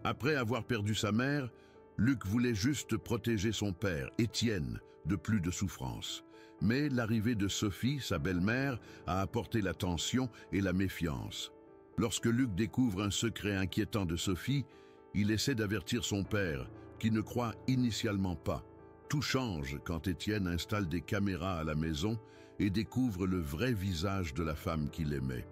Après avoir perdu sa mère, Luc voulait juste protéger son père, Étienne, de plus de souffrance. Mais l'arrivée de Sophie, sa belle-mère, a apporté la tension et la méfiance. Lorsque Luc découvre un secret inquiétant de Sophie, il essaie d'avertir son père, qui ne croit initialement pas. Tout change quand Étienne installe des caméras à la maison et découvre le vrai visage de la femme qu'il aimait.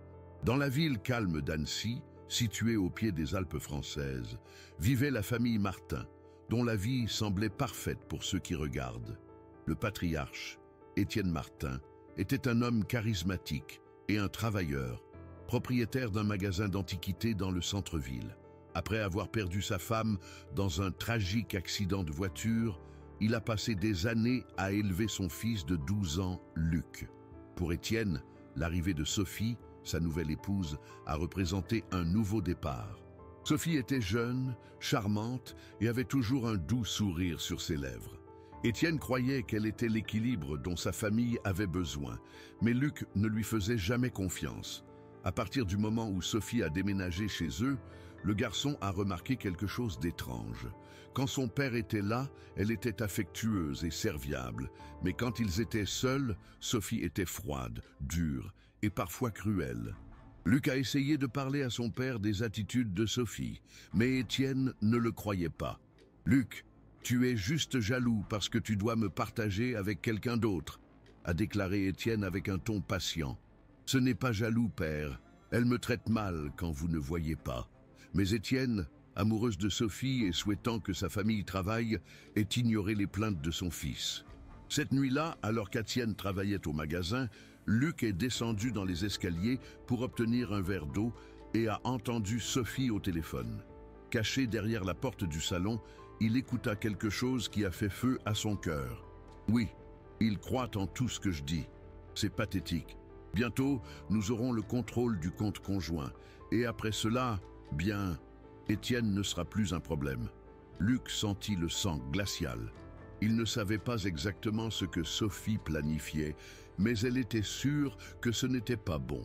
Dans la ville calme d'Annecy, située au pied des Alpes françaises, vivait la famille Martin, dont la vie semblait parfaite pour ceux qui regardent. Le patriarche, Étienne Martin, était un homme charismatique et un travailleur, propriétaire d'un magasin d'antiquités dans le centre-ville. Après avoir perdu sa femme dans un tragique accident de voiture, il a passé des années à élever son fils de 12 ans, Luc. Pour Étienne, l'arrivée de Sophie, sa nouvelle épouse, a représenté un nouveau départ. Sophie était jeune, charmante et avait toujours un doux sourire sur ses lèvres. Étienne croyait qu'elle était l'équilibre dont sa famille avait besoin, mais Luc ne lui faisait jamais confiance. À partir du moment où Sophie a déménagé chez eux, le garçon a remarqué quelque chose d'étrange. Quand son père était là, elle était affectueuse et serviable, mais quand ils étaient seuls, Sophie était froide, dure et parfois cruelle. Luc a essayé de parler à son père des attitudes de Sophie, mais Étienne ne le croyait pas. « Luc, tu es juste jaloux parce que tu dois me partager avec quelqu'un d'autre », a déclaré Étienne avec un ton patient. « Ce n'est pas jaloux, père. Elle me traite mal quand vous ne voyez pas. » Mais Étienne, amoureuse de Sophie et souhaitant que sa famille travaille, ait ignoré les plaintes de son fils. Cette nuit-là, alors qu'Étienne travaillait au magasin, Luc est descendu dans les escaliers pour obtenir un verre d'eau et a entendu Sophie au téléphone. Caché derrière la porte du salon, il écouta quelque chose qui a fait feu à son cœur. « Oui, il croit en tout ce que je dis. C'est pathétique. Bientôt, nous aurons le contrôle du compte conjoint. Et après cela, bien, Étienne ne sera plus un problème. » Luc sentit le sang glacial. Il ne savait pas exactement ce que Sophie planifiait, mais elle était sûre que ce n'était pas bon.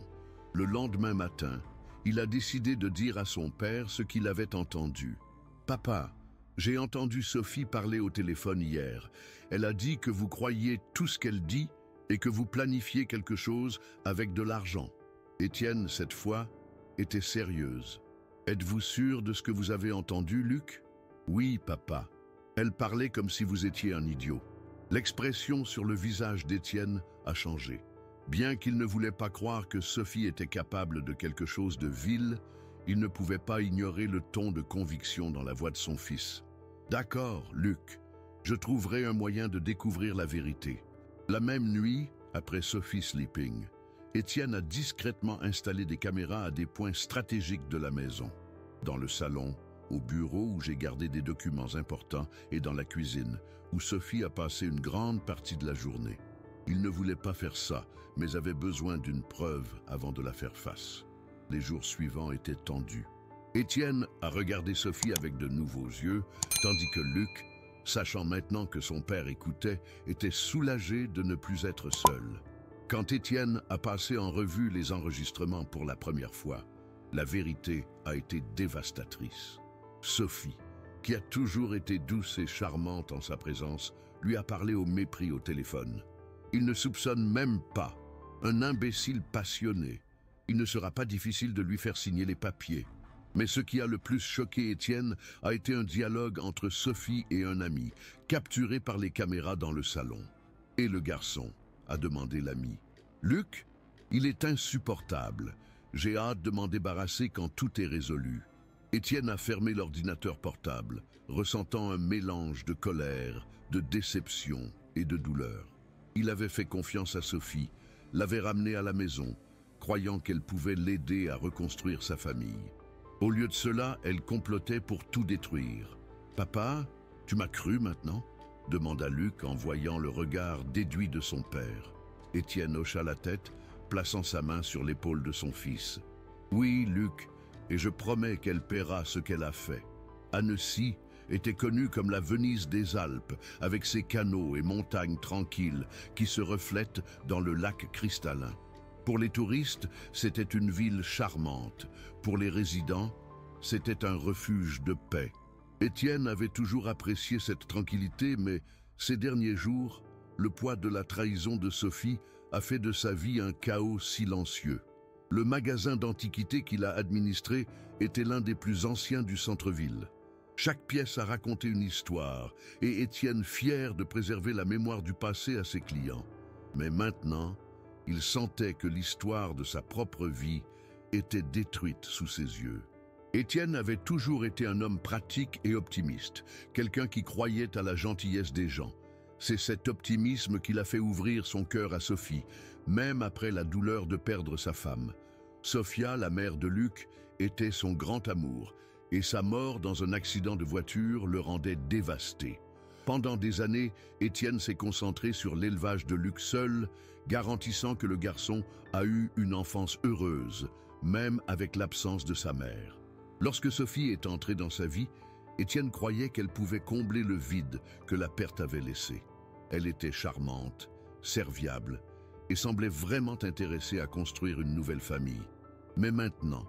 Le lendemain matin, il a décidé de dire à son père ce qu'il avait entendu. « Papa, j'ai entendu Sophie parler au téléphone hier. Elle a dit que vous croyiez tout ce qu'elle dit et que vous planifiez quelque chose avec de l'argent. » Étienne, cette fois, était sérieuse. « Êtes-vous sûr de ce que vous avez entendu, Luc ? » « Oui, papa. » Elle parlait comme si vous étiez un idiot. L'expression sur le visage d'Étienne a changé. Bien qu'il ne voulait pas croire que Sophie était capable de quelque chose de vil, il ne pouvait pas ignorer le ton de conviction dans la voix de son fils. « D'accord, Luc, je trouverai un moyen de découvrir la vérité. » La même nuit, après Sophie Sleeping, Étienne a discrètement installé des caméras à des points stratégiques de la maison. Dans le salon, au bureau où j'ai gardé des documents importants et dans la cuisine, où Sophie a passé une grande partie de la journée. Il ne voulait pas faire ça, mais avait besoin d'une preuve avant de la faire face. Les jours suivants étaient tendus. Étienne a regardé Sophie avec de nouveaux yeux, tandis que Luc, sachant maintenant que son père écoutait, était soulagé de ne plus être seul. Quand Étienne a passé en revue les enregistrements pour la première fois, la vérité a été dévastatrice. Sophie, qui a toujours été douce et charmante en sa présence, lui a parlé au mépris au téléphone. Il ne soupçonne même pas un imbécile passionné. Il ne sera pas difficile de lui faire signer les papiers. Mais ce qui a le plus choqué Étienne a été un dialogue entre Sophie et un ami, capturé par les caméras dans le salon. « Et le garçon ?» a demandé l'ami. « Luc, il est insupportable. J'ai hâte de m'en débarrasser quand tout est résolu. » Étienne a fermé l'ordinateur portable, ressentant un mélange de colère, de déception et de douleur. Il avait fait confiance à Sophie, l'avait ramenée à la maison, croyant qu'elle pouvait l'aider à reconstruire sa famille. Au lieu de cela, elle complotait pour tout détruire. « Papa, tu m'as cru maintenant ?» demanda Luc en voyant le regard déduit de son père. Étienne hocha la tête, plaçant sa main sur l'épaule de son fils. « Oui, Luc, et je promets qu'elle paiera ce qu'elle a fait. » Annecy était connue comme la Venise des Alpes, avec ses canaux et montagnes tranquilles qui se reflètent dans le lac cristallin. Pour les touristes, c'était une ville charmante. Pour les résidents, c'était un refuge de paix. Étienne avait toujours apprécié cette tranquillité, mais ces derniers jours, le poids de la trahison de Sophie a fait de sa vie un chaos silencieux. Le magasin d'antiquités qu'il a administré était l'un des plus anciens du centre-ville. Chaque pièce a raconté une histoire, et Étienne fier de préserver la mémoire du passé à ses clients. Mais maintenant, il sentait que l'histoire de sa propre vie était détruite sous ses yeux. Étienne avait toujours été un homme pratique et optimiste, quelqu'un qui croyait à la gentillesse des gens. C'est cet optimisme qui l'a fait ouvrir son cœur à Sophie, même après la douleur de perdre sa femme. Sophia, la mère de Luc, était son grand amour, et sa mort dans un accident de voiture le rendait dévasté. Pendant des années, Étienne s'est concentré sur l'élevage de Luc seul, garantissant que le garçon a eu une enfance heureuse, même avec l'absence de sa mère. Lorsque Sophie est entrée dans sa vie, Étienne croyait qu'elle pouvait combler le vide que la perte avait laissé. Elle était charmante, serviable et semblait vraiment intéressée à construire une nouvelle famille. Mais maintenant,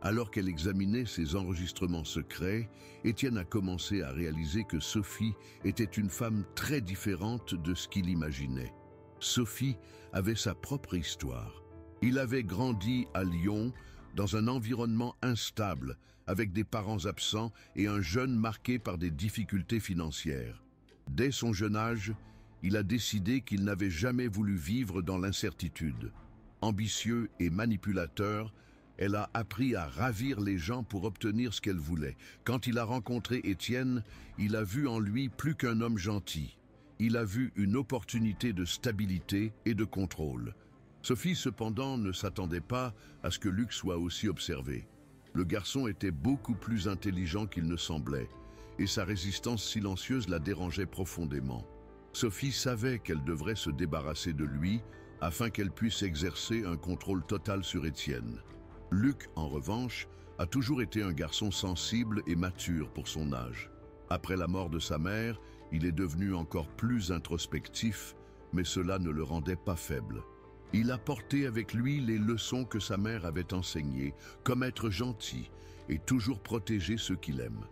alors qu'elle examinait ses enregistrements secrets, Étienne a commencé à réaliser que Sophie était une femme très différente de ce qu'il imaginait. Sophie avait sa propre histoire. Il avait grandi à Lyon, dans un environnement instable, avec des parents absents et un jeune marqué par des difficultés financières. Dès son jeune âge, il a décidé qu'il n'avait jamais voulu vivre dans l'incertitude. Ambitieux et manipulateur, elle a appris à ravir les gens pour obtenir ce qu'elle voulait. Quand il a rencontré Étienne, il a vu en lui plus qu'un homme gentil. Il a vu une opportunité de stabilité et de contrôle. Sophie, cependant, ne s'attendait pas à ce que Luc soit aussi observé. Le garçon était beaucoup plus intelligent qu'il ne semblait, et sa résistance silencieuse la dérangeait profondément. Sophie savait qu'elle devrait se débarrasser de lui afin qu'elle puisse exercer un contrôle total sur Étienne. Luc, en revanche, a toujours été un garçon sensible et mature pour son âge. Après la mort de sa mère, il est devenu encore plus introspectif, mais cela ne le rendait pas faible. Il a porté avec lui les leçons que sa mère avait enseignées, comme être gentil et toujours protéger ceux qu'il aime.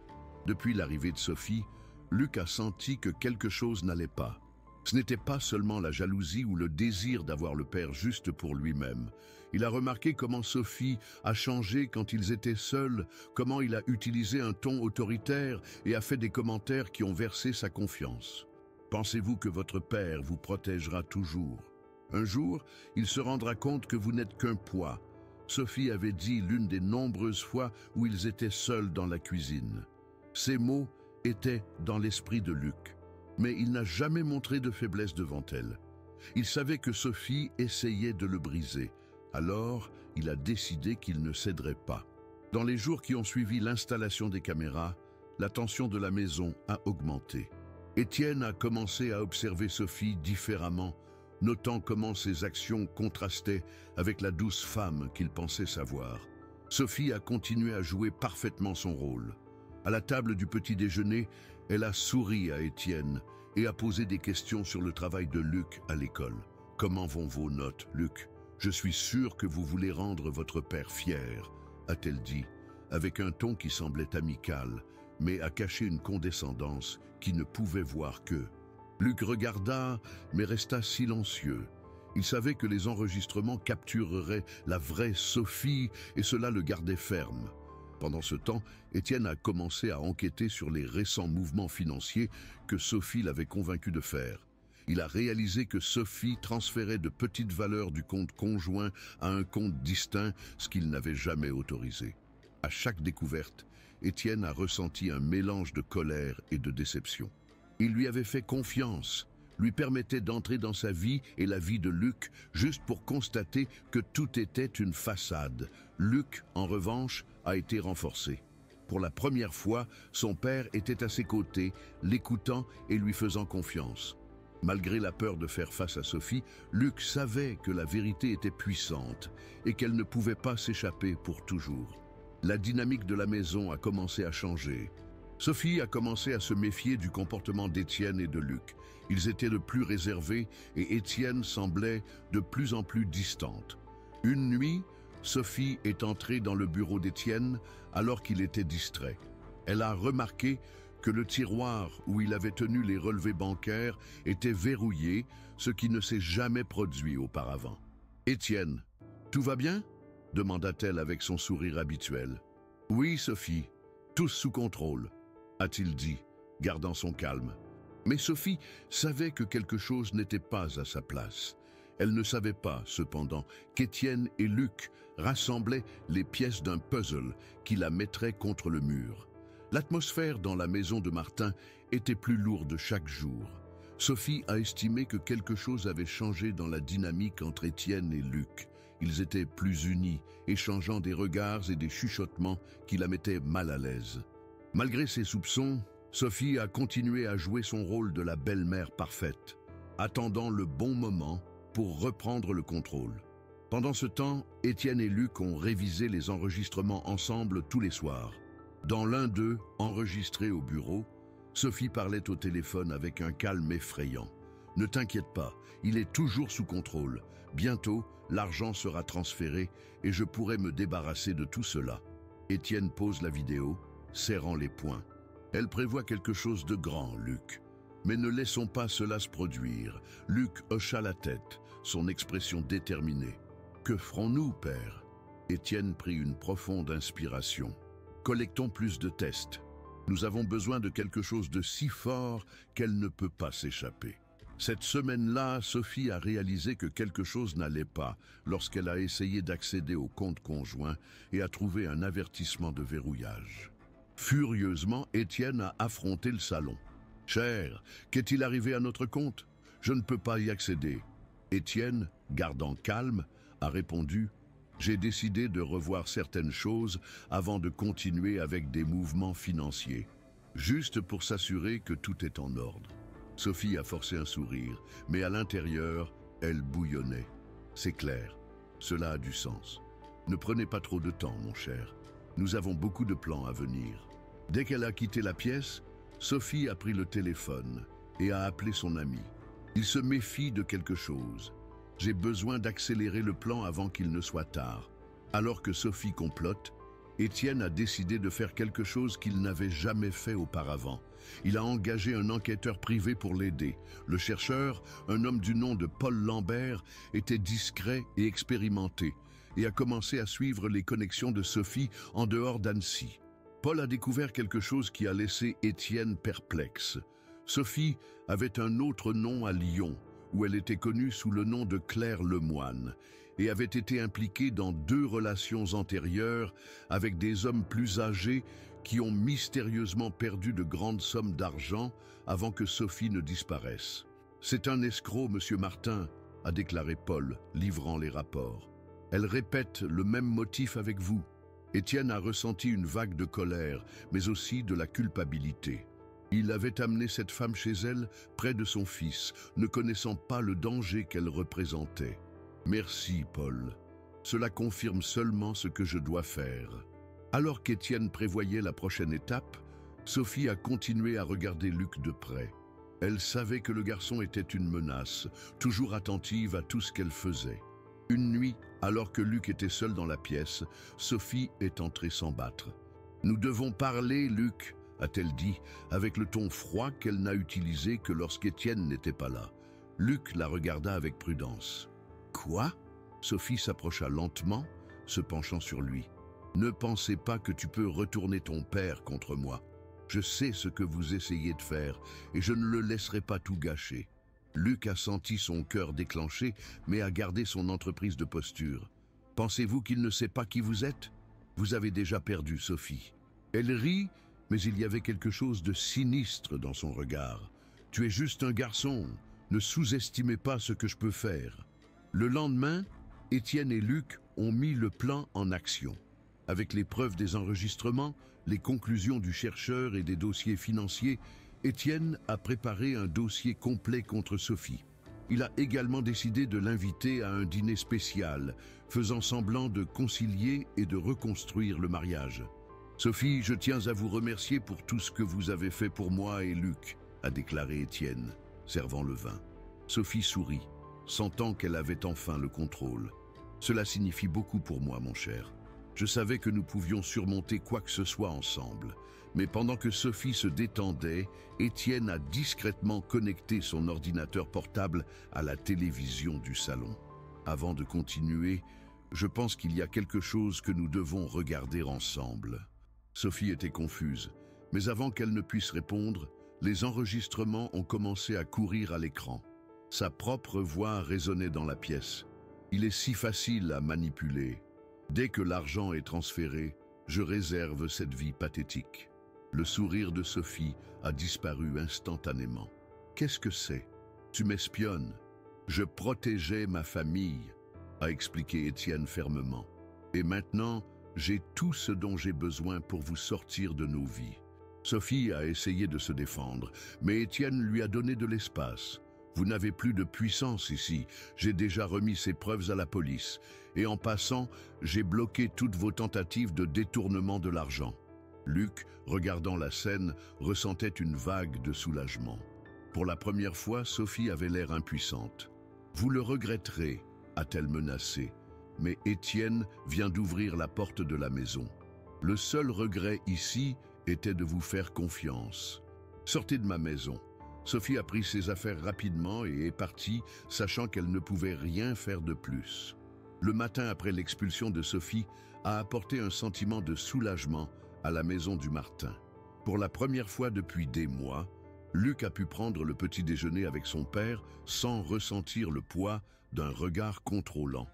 Depuis l'arrivée de Sophie, Luc a senti que quelque chose n'allait pas. Ce n'était pas seulement la jalousie ou le désir d'avoir le père juste pour lui-même. Il a remarqué comment Sophie a changé quand ils étaient seuls, comment il a utilisé un ton autoritaire et a fait des commentaires qui ont versé sa confiance. Pensez-vous que votre père vous protégera toujours? Un jour, il se rendra compte que vous n'êtes qu'un poids. Sophie avait dit l'une des nombreuses fois où ils étaient seuls dans la cuisine. Ces mots étaient dans l'esprit de Luc, mais il n'a jamais montré de faiblesse devant elle. Il savait que Sophie essayait de le briser, alors il a décidé qu'il ne céderait pas. Dans les jours qui ont suivi l'installation des caméras, la tension de la maison a augmenté. Étienne a commencé à observer Sophie différemment, notant comment ses actions contrastaient avec la douce femme qu'il pensait savoir. Sophie a continué à jouer parfaitement son rôle. À la table du petit déjeuner, elle a souri à Étienne et a posé des questions sur le travail de Luc à l'école. « Comment vont vos notes, Luc? Je suis sûr que vous voulez rendre votre père fier, » a-t-elle dit, avec un ton qui semblait amical, mais a caché une condescendance qui ne pouvait voir qu'eux. Luc regarda, mais resta silencieux. Il savait que les enregistrements captureraient la vraie Sophie et cela le gardait ferme. Pendant ce temps, Étienne a commencé à enquêter sur les récents mouvements financiers que Sophie l'avait convaincu de faire. Il a réalisé que Sophie transférait de petites valeurs du compte conjoint à un compte distinct, ce qu'il n'avait jamais autorisé. À chaque découverte, Étienne a ressenti un mélange de colère et de déception. Il lui avait fait confiance, lui permettait d'entrer dans sa vie et la vie de Luc juste pour constater que tout était une façade. Luc, en revanche, a été renforcé. Pour la première fois, son père était à ses côtés, l'écoutant et lui faisant confiance. Malgré la peur de faire face à Sophie, Luc savait que la vérité était puissante et qu'elle ne pouvait pas s'échapper pour toujours. La dynamique de la maison a commencé à changer. Sophie a commencé à se méfier du comportement d'Étienne et de Luc. Ils étaient de plus réservés et Étienne semblait de plus en plus distante. Une nuit, Sophie est entrée dans le bureau d'Étienne alors qu'il était distrait. Elle a remarqué que le tiroir où il avait tenu les relevés bancaires était verrouillé, ce qui ne s'est jamais produit auparavant. « Étienne, tout va bien ?» demanda-t-elle avec son sourire habituel. « Oui, Sophie, tous sous contrôle », a-t-il dit, gardant son calme. Mais Sophie savait que quelque chose n'était pas à sa place. Elle ne savait pas, cependant, qu'Étienne et Luc rassemblaient les pièces d'un puzzle qui la mettrait contre le mur. L'atmosphère dans la maison de Martin était plus lourde chaque jour. Sophie a estimé que quelque chose avait changé dans la dynamique entre Étienne et Luc. Ils étaient plus unis, échangeant des regards et des chuchotements qui la mettaient mal à l'aise. Malgré ses soupçons, Sophie a continué à jouer son rôle de la belle-mère parfaite, attendant le bon moment pour reprendre le contrôle. Pendant ce temps, Étienne et Luc ont révisé les enregistrements ensemble tous les soirs. Dans l'un d'eux, enregistré au bureau, Sophie parlait au téléphone avec un calme effrayant. « Ne t'inquiète pas, il est toujours sous contrôle. Bientôt, l'argent sera transféré et je pourrai me débarrasser de tout cela. » Étienne pose la vidéo, serrant les poings. « Elle prévoit quelque chose de grand, Luc. Mais ne laissons pas cela se produire. » Luc hocha la tête, son expression déterminée. « Que ferons-nous, père ?» Étienne prit une profonde inspiration. « Collectons plus de tests. Nous avons besoin de quelque chose de si fort qu'elle ne peut pas s'échapper. » Cette semaine-là, Sophie a réalisé que quelque chose n'allait pas lorsqu'elle a essayé d'accéder au compte conjoint et a trouvé un avertissement de verrouillage. Furieusement, Étienne a affronté le salon. « Cher, qu'est-il arrivé à notre compte? Je ne peux pas y accéder. » Étienne, gardant calme, a répondu « J'ai décidé de revoir certaines choses avant de continuer avec des mouvements financiers, juste pour s'assurer que tout est en ordre. » Sophie a forcé un sourire, mais à l'intérieur, elle bouillonnait. C'est clair, cela a du sens. Ne prenez pas trop de temps, mon cher. Nous avons beaucoup de plans à venir. Dès qu'elle a quitté la pièce, Sophie a pris le téléphone et a appelé son ami. Il se méfie de quelque chose. J'ai besoin d'accélérer le plan avant qu'il ne soit tard. Alors que Sophie complote, Étienne a décidé de faire quelque chose qu'il n'avait jamais fait auparavant. Il a engagé un enquêteur privé pour l'aider. Le chercheur, un homme du nom de Paul Lambert, était discret et expérimenté et a commencé à suivre les connexions de Sophie en dehors d'Annecy. Paul a découvert quelque chose qui a laissé Étienne perplexe. Sophie avait un autre nom à Lyon, où elle était connue sous le nom de Claire Lemoine, et avait été impliquée dans 2 relations antérieures avec des hommes plus âgés qui ont mystérieusement perdu de grandes sommes d'argent avant que Sophie ne disparaisse. « C'est un escroc, monsieur Martin », a déclaré Paul, livrant les rapports. « Elle répète le même motif avec vous. » Étienne a ressenti une vague de colère, mais aussi de la culpabilité. Il avait amené cette femme chez elle, près de son fils, ne connaissant pas le danger qu'elle représentait. « Merci, Paul. Cela confirme seulement ce que je dois faire. » Alors qu'Étienne prévoyait la prochaine étape, Sophie a continué à regarder Luc de près. Elle savait que le garçon était une menace, toujours attentive à tout ce qu'elle faisait. Une nuit, alors que Luc était seul dans la pièce, Sophie est entrée sans battre. « Nous devons parler, Luc », a-t-elle dit, avec le ton froid qu'elle n'a utilisé que lorsqu'Étienne n'était pas là. Luc la regarda avec prudence. « Quoi ?» Sophie s'approcha lentement, se penchant sur lui. « Ne pensez pas que tu peux retourner ton père contre moi. Je sais ce que vous essayez de faire et je ne le laisserai pas tout gâcher. » Luc a senti son cœur déclenché, mais a gardé son entreprise de posture. « Pensez-vous qu'il ne sait pas qui vous êtes? Vous avez déjà perdu, Sophie. » Elle rit, mais il y avait quelque chose de sinistre dans son regard. « Tu es juste un garçon. Ne sous-estimez pas ce que je peux faire. » Le lendemain, Étienne et Luc ont mis le plan en action. Avec les preuves des enregistrements, les conclusions du chercheur et des dossiers financiers, Étienne a préparé un dossier complet contre Sophie. Il a également décidé de l'inviter à un dîner spécial, faisant semblant de concilier et de reconstruire le mariage. « Sophie, je tiens à vous remercier pour tout ce que vous avez fait pour moi et Luc », a déclaré Étienne, servant le vin. Sophie sourit, sentant qu'elle avait enfin le contrôle. « Cela signifie beaucoup pour moi, mon cher. Je savais que nous pouvions surmonter quoi que ce soit ensemble. Mais pendant que Sophie se détendait, Étienne a discrètement connecté son ordinateur portable à la télévision du salon. Avant de continuer, je pense qu'il y a quelque chose que nous devons regarder ensemble. Sophie était confuse, mais avant qu'elle ne puisse répondre, les enregistrements ont commencé à courir à l'écran. Sa propre voix résonnait dans la pièce. Il est si facile à manipuler. Dès que l'argent est transféré, je réserve cette vie pathétique. Le sourire de Sophie a disparu instantanément. Qu'est-ce que c'est? Tu m'espionnes. Je protégeais ma famille, a expliqué Étienne fermement. Et maintenant, j'ai tout ce dont j'ai besoin pour vous sortir de nos vies. Sophie a essayé de se défendre, mais Étienne lui a donné de l'espace. Vous n'avez plus de puissance ici, j'ai déjà remis ces preuves à la police. Et en passant, j'ai bloqué toutes vos tentatives de détournement de l'argent. Luc, regardant la scène, ressentait une vague de soulagement. Pour la première fois, Sophie avait l'air impuissante. « Vous le regretterez », a-t-elle menacé. Mais Étienne vient d'ouvrir la porte de la maison. Le seul regret ici était de vous faire confiance. « Sortez de ma maison ». Sophie a pris ses affaires rapidement et est partie, sachant qu'elle ne pouvait rien faire de plus. Le matin après l'expulsion de Sophie a apporté un sentiment de soulagement à la maison du Martin. Pour la première fois depuis des mois, Luc a pu prendre le petit déjeuner avec son père sans ressentir le poids d'un regard contrôlant.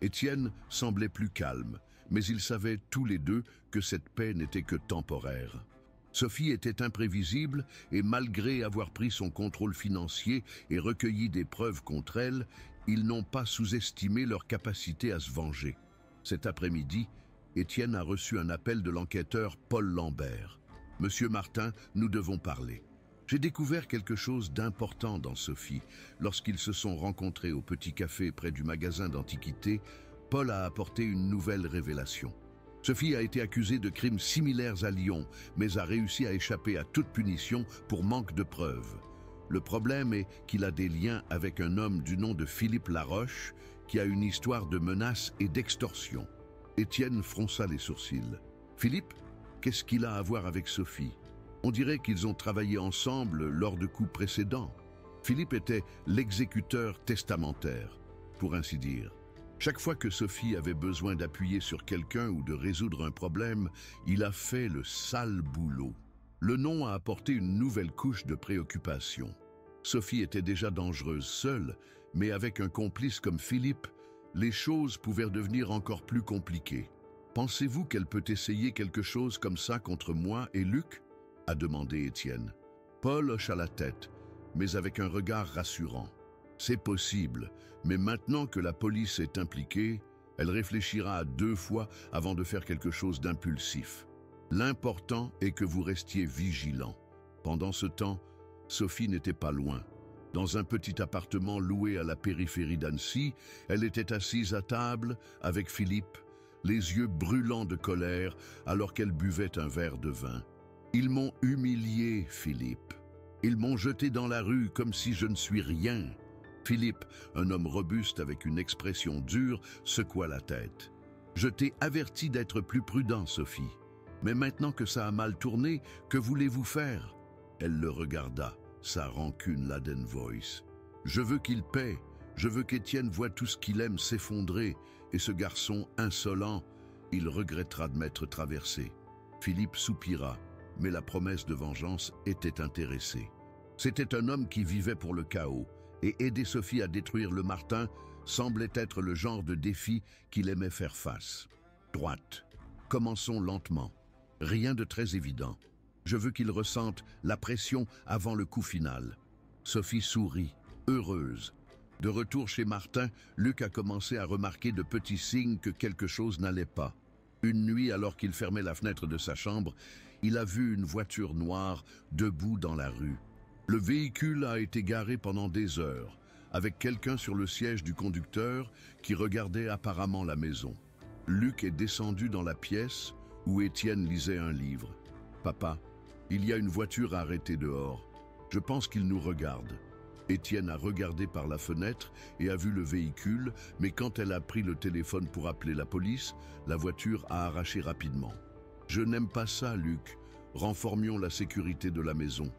Étienne semblait plus calme, mais ils savaient tous les deux que cette paix n'était que temporaire. Sophie était imprévisible et malgré avoir pris son contrôle financier et recueilli des preuves contre elle, ils n'ont pas sous-estimé leur capacité à se venger. Cet après-midi, Étienne a reçu un appel de l'enquêteur Paul Lambert. « Monsieur Martin, nous devons parler. J'ai découvert quelque chose d'important dans Sophie. Lorsqu'ils se sont rencontrés au petit café près du magasin d'antiquités, Paul a apporté une nouvelle révélation. Sophie a été accusée de crimes similaires à Lyon, mais a réussi à échapper à toute punition pour manque de preuves. Le problème est qu'il a des liens avec un homme du nom de Philippe Laroche, qui a une histoire de menaces et d'extorsion. » Étienne fronça les sourcils. « Philippe, qu'est-ce qu'il a à voir avec Sophie? On dirait qu'ils ont travaillé ensemble lors de coups précédents. Philippe était l'exécuteur testamentaire, pour ainsi dire. Chaque fois que Sophie avait besoin d'appuyer sur quelqu'un ou de résoudre un problème, il a fait le sale boulot. Le nom a apporté une nouvelle couche de préoccupation. Sophie était déjà dangereuse seule, mais avec un complice comme Philippe, les choses pouvaient devenir encore plus compliquées. Pensez-vous qu'elle peut essayer quelque chose comme ça contre moi et Luc? A demandé Étienne. Paul hocha la tête, mais avec un regard rassurant. C'est possible, mais maintenant que la police est impliquée, elle réfléchira à 2 fois avant de faire quelque chose d'impulsif. L'important est que vous restiez vigilants. Pendant ce temps, Sophie n'était pas loin. Dans un petit appartement loué à la périphérie d'Annecy, elle était assise à table avec Philippe, les yeux brûlants de colère alors qu'elle buvait un verre de vin. « Ils m'ont humilié, Philippe. Ils m'ont jeté dans la rue comme si je ne suis rien. » Philippe, un homme robuste avec une expression dure, secoua la tête. « Je t'ai averti d'être plus prudent, Sophie. Mais maintenant que ça a mal tourné, que voulez-vous faire ?» Elle le regarda, sa rancune Laden Voice. « Je veux qu'il paie. Je veux qu'Étienne voie tout ce qu'il aime s'effondrer. Et ce garçon insolent, il regrettera de m'être traversé. » Philippe soupira, mais la promesse de vengeance était intéressée. C'était un homme qui vivait pour le chaos, et aider Sophie à détruire le Martin semblait être le genre de défi qu'il aimait faire face. Droite. Commençons lentement. Rien de très évident. Je veux qu'il ressente la pression avant le coup final. Sophie sourit, heureuse. De retour chez Martin, Luc a commencé à remarquer de petits signes que quelque chose n'allait pas. Une nuit, alors qu'il fermait la fenêtre de sa chambre, il a vu une voiture noire debout dans la rue. Le véhicule a été garé pendant des heures, avec quelqu'un sur le siège du conducteur qui regardait apparemment la maison. Luc est descendu dans la pièce où Étienne lisait un livre. « Papa, il y a une voiture arrêtée dehors. Je pense qu'il nous regarde. » Étienne a regardé par la fenêtre et a vu le véhicule, mais quand elle a pris le téléphone pour appeler la police, la voiture a arraché rapidement. « Je n'aime pas ça, Luc. Renformions la sécurité de la maison. »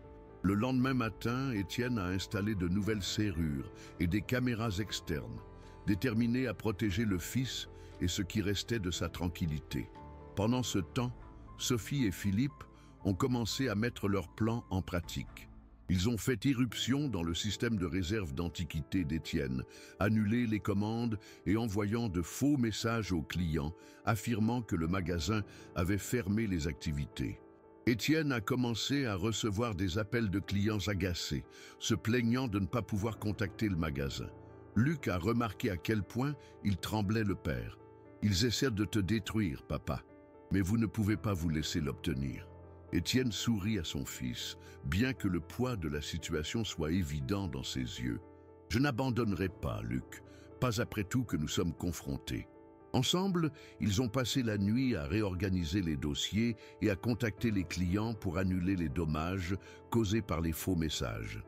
Le lendemain matin, Étienne a installé de nouvelles serrures et des caméras externes, déterminé à protéger le fils et ce qui restait de sa tranquillité. Pendant ce temps, Sophie et Philippe ont commencé à mettre leur plan en pratique. Ils ont fait irruption dans le système de réserve d'antiquités d'Étienne, annulé les commandes et envoyant de faux messages aux clients, affirmant que le magasin avait fermé les activités. Étienne a commencé à recevoir des appels de clients agacés, se plaignant de ne pas pouvoir contacter le magasin. Luc a remarqué à quel point il tremblait le père. « Ils essaient de te détruire, papa, mais vous ne pouvez pas vous laisser l'obtenir. » Étienne sourit à son fils, bien que le poids de la situation soit évident dans ses yeux. « Je n'abandonnerai pas, Luc, pas après tout que nous sommes confrontés. » Ensemble, ils ont passé la nuit à réorganiser les dossiers et à contacter les clients pour annuler les dommages causés par les faux messages.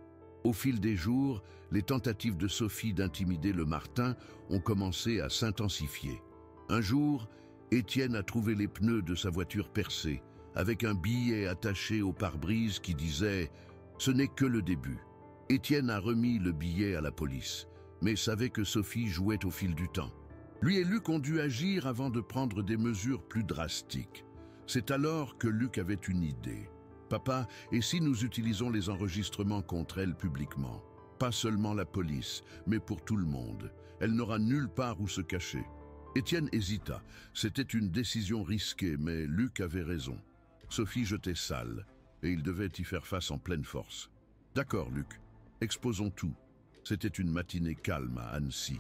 Au fil des jours, les tentatives de Sophie d'intimider le Martin ont commencé à s'intensifier. Un jour, Étienne a trouvé les pneus de sa voiture percés, avec un billet attaché au pare-brise qui disait « Ce n'est que le début ». Étienne a remis le billet à la police, mais savait que Sophie jouait au fil du temps. Lui et Luc ont dû agir avant de prendre des mesures plus drastiques. C'est alors que Luc avait une idée. « Papa, et si nous utilisons les enregistrements contre elle publiquement? Pas seulement la police, mais pour tout le monde. Elle n'aura nulle part où se cacher. » Étienne hésita. C'était une décision risquée, mais Luc avait raison. Sophie jetait sale, et il devait y faire face en pleine force. « D'accord, Luc, exposons tout. » C'était une matinée calme à Annecy.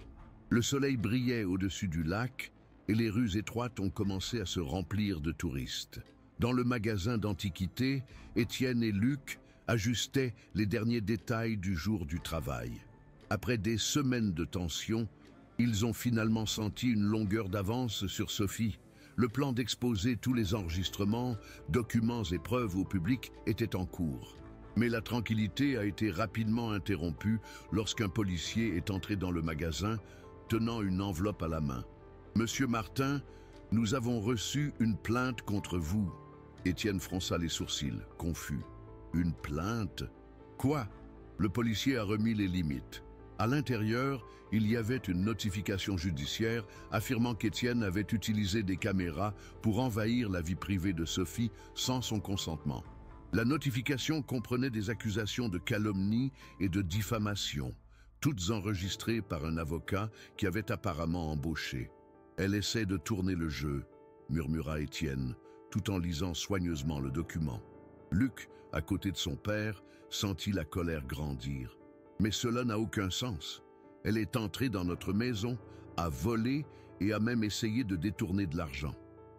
Le soleil brillait au-dessus du lac, et les rues étroites ont commencé à se remplir de touristes. Dans le magasin d'antiquités, Étienne et Luc ajustaient les derniers détails du jour du travail. Après des semaines de tension, ils ont finalement senti une longueur d'avance sur Sophie. Le plan d'exposer tous les enregistrements, documents et preuves au public était en cours. Mais la tranquillité a été rapidement interrompue lorsqu'un policier est entré dans le magasin, tenant une enveloppe à la main. « Monsieur Martin, nous avons reçu une plainte contre vous. » Étienne fronça les sourcils, confus. « Une plainte? Quoi ?» Le policier a remis les limites. À l'intérieur, il y avait une notification judiciaire affirmant qu'Étienne avait utilisé des caméras pour envahir la vie privée de Sophie sans son consentement. La notification comprenait des accusations de calomnie et de diffamation, toutes enregistrées par un avocat qui avait apparemment embauché. « Elle essaie de tourner le jeu », murmura Étienne, tout en lisant soigneusement le document. Luc, à côté de son père, sentit la colère grandir. Mais cela n'a aucun sens. Elle est entrée dans notre maison, a volé et a même essayé de détourner de l'argent.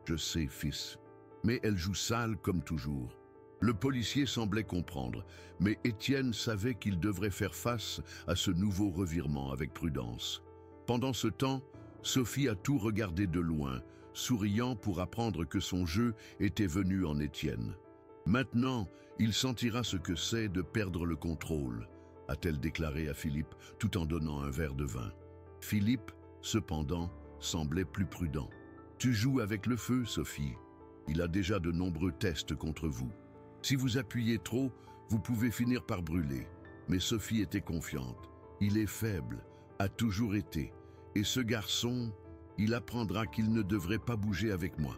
Je sais, fils. Mais elle joue sale comme toujours. Le policier semblait comprendre, mais Étienne savait qu'il devrait faire face à ce nouveau revirement avec prudence. Pendant ce temps, Sophie a tout regardé de loin, souriant pour apprendre que son jeu était venu en Étienne. Maintenant, il sentira ce que c'est de perdre le contrôle, a-t-elle déclaré à Philippe tout en donnant un verre de vin. Philippe, cependant, semblait plus prudent. « Tu joues avec le feu, Sophie. Il a déjà de nombreux tests contre vous. Si vous appuyez trop, vous pouvez finir par brûler. » Mais Sophie était confiante. « Il est faible, a toujours été. Et ce garçon, il apprendra qu'il ne devrait pas bouger avec moi. »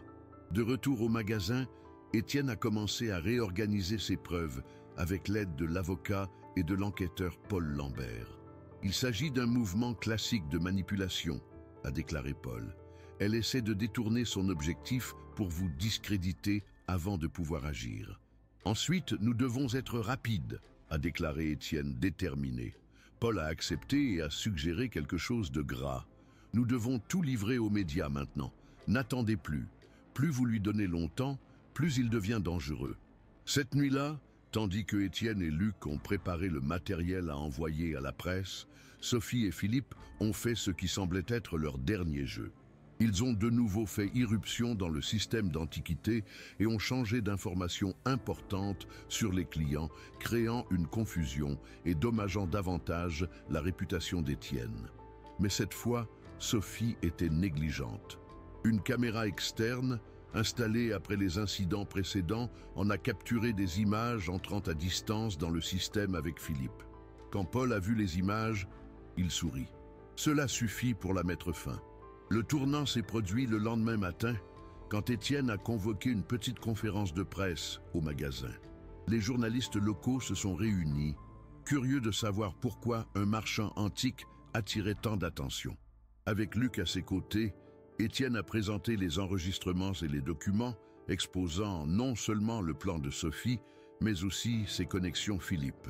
De retour au magasin, Étienne a commencé à réorganiser ses preuves avec l'aide de l'avocat et de l'enquêteur Paul Lambert. « Il s'agit d'un mouvement classique de manipulation, » a déclaré Paul. « Elle essaie de détourner son objectif pour vous discréditer avant de pouvoir agir. Ensuite, nous devons être rapides, » a déclaré Étienne, déterminé. Paul a accepté et a suggéré quelque chose de gras. « Nous devons tout livrer aux médias maintenant. N'attendez plus. Plus vous lui donnez longtemps, plus il devient dangereux. » Cette nuit-là, tandis que Étienne et Luc ont préparé le matériel à envoyer à la presse, Sophie et Philippe ont fait ce qui semblait être leur dernier jeu. Ils ont de nouveau fait irruption dans le système d'Antiquité et ont changé d'informations importantes sur les clients, créant une confusion et dommageant davantage la réputation d'Étienne. Mais cette fois, Sophie était négligente. Une caméra externe, installée après les incidents précédents, en a capturé des images entrant à distance dans le système avec Philippe. Quand Paul a vu les images, il sourit. Cela suffit pour la mettre fin. Le tournant s'est produit le lendemain matin, quand Étienne a convoqué une petite conférence de presse au magasin. Les journalistes locaux se sont réunis, curieux de savoir pourquoi un marchand antique attirait tant d'attention. Avec Luc à ses côtés, Étienne a présenté les enregistrements et les documents, exposant non seulement le plan de Sophie, mais aussi ses connexions Philippe.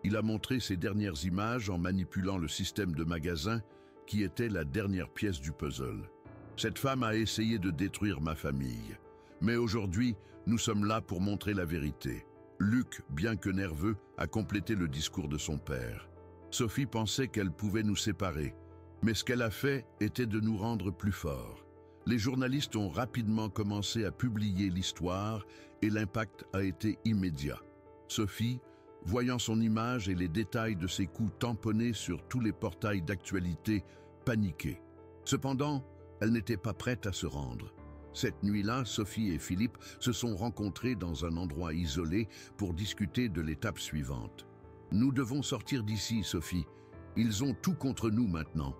Il a montré ses dernières images en manipulant le système de magasin, qui était la dernière pièce du puzzle. Cette femme a essayé de détruire ma famille. Mais aujourd'hui, nous sommes là pour montrer la vérité. Luc, bien que nerveux, a complété le discours de son père. Sophie pensait qu'elle pouvait nous séparer, mais ce qu'elle a fait était de nous rendre plus forts. Les journalistes ont rapidement commencé à publier l'histoire et l'impact a été immédiat. Sophie, voyant son image et les détails de ses coups tamponnés sur tous les portails d'actualité, paniquait. Cependant, elle n'était pas prête à se rendre. Cette nuit-là, Sophie et Philippe se sont rencontrés dans un endroit isolé pour discuter de l'étape suivante. « Nous devons sortir d'ici, Sophie. Ils ont tout contre nous maintenant »,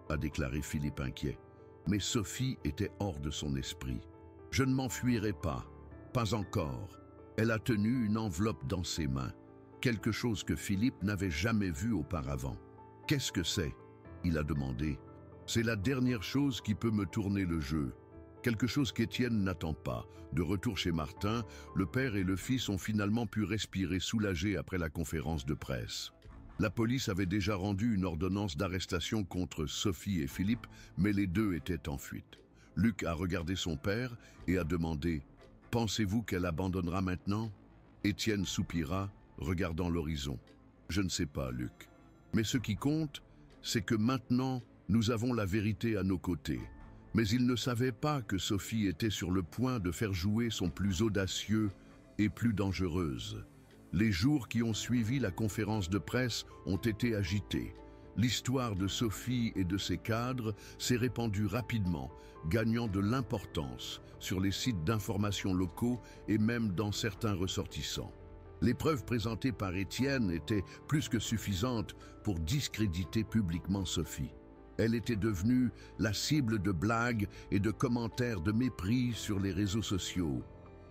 a déclaré Philippe inquiet. Mais Sophie était hors de son esprit. « Je ne m'enfuirai pas. Pas encore. » Elle a tenu une enveloppe dans ses mains. Quelque chose que Philippe n'avait jamais vu auparavant. « Qu'est-ce que c'est ?» il a demandé. « C'est la dernière chose qui peut me tourner le jeu. » Quelque chose qu'Étienne n'attend pas. De retour chez Martin, le père et le fils ont finalement pu respirer soulagés après la conférence de presse. La police avait déjà rendu une ordonnance d'arrestation contre Sophie et Philippe, mais les deux étaient en fuite. Luc a regardé son père et a demandé « Pensez-vous qu'elle abandonnera maintenant ?» Étienne soupira, regardant l'horizon. « Je ne sais pas, Luc. Mais ce qui compte, c'est que maintenant, nous avons la vérité à nos côtés. » Mais il ne savait pas que Sophie était sur le point de faire jouer son plus audacieux et plus dangereuse. Les jours qui ont suivi la conférence de presse ont été agités. L'histoire de Sophie et de ses cadres s'est répandue rapidement, gagnant de l'importance sur les sites d'information locaux et même dans certains ressortissants. Les preuves présentées par Étienne étaient plus que suffisantes pour discréditer publiquement Sophie. Elle était devenue la cible de blagues et de commentaires de mépris sur les réseaux sociaux.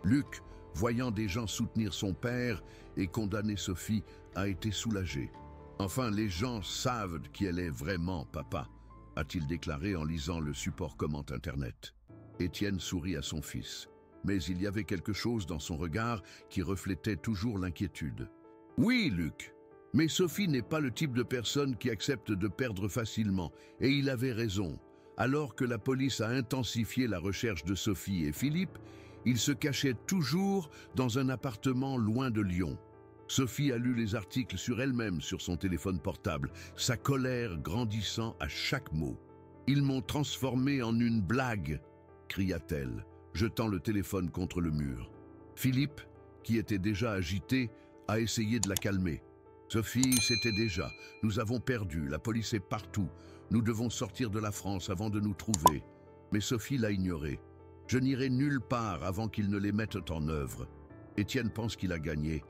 Luc, voyant des gens soutenir son père et condamner Sophie, a été soulagé. « Enfin, les gens savent qui elle est vraiment, papa », a-t-il déclaré en lisant le support comment Internet. Étienne sourit à son fils, mais il y avait quelque chose dans son regard qui reflétait toujours l'inquiétude. « Oui, Luc. Mais Sophie n'est pas le type de personne qui accepte de perdre facilement, et il avait raison. Alors que la police a intensifié la recherche de Sophie et Philippe, ils se cachaient toujours dans un appartement loin de Lyon. Sophie a lu les articles sur elle-même sur son téléphone portable, sa colère grandissant à chaque mot. « Ils m'ont transformé en une blague !» cria-t-elle, jetant le téléphone contre le mur. Philippe, qui était déjà agité, a essayé de la calmer. Sophie, c'était déjà. Nous avons perdu, la police est partout. Nous devons sortir de la France avant de nous trouver. Mais Sophie l'a ignoré. Je n'irai nulle part avant qu'ils ne les mettent en œuvre. Étienne pense qu'il a gagné,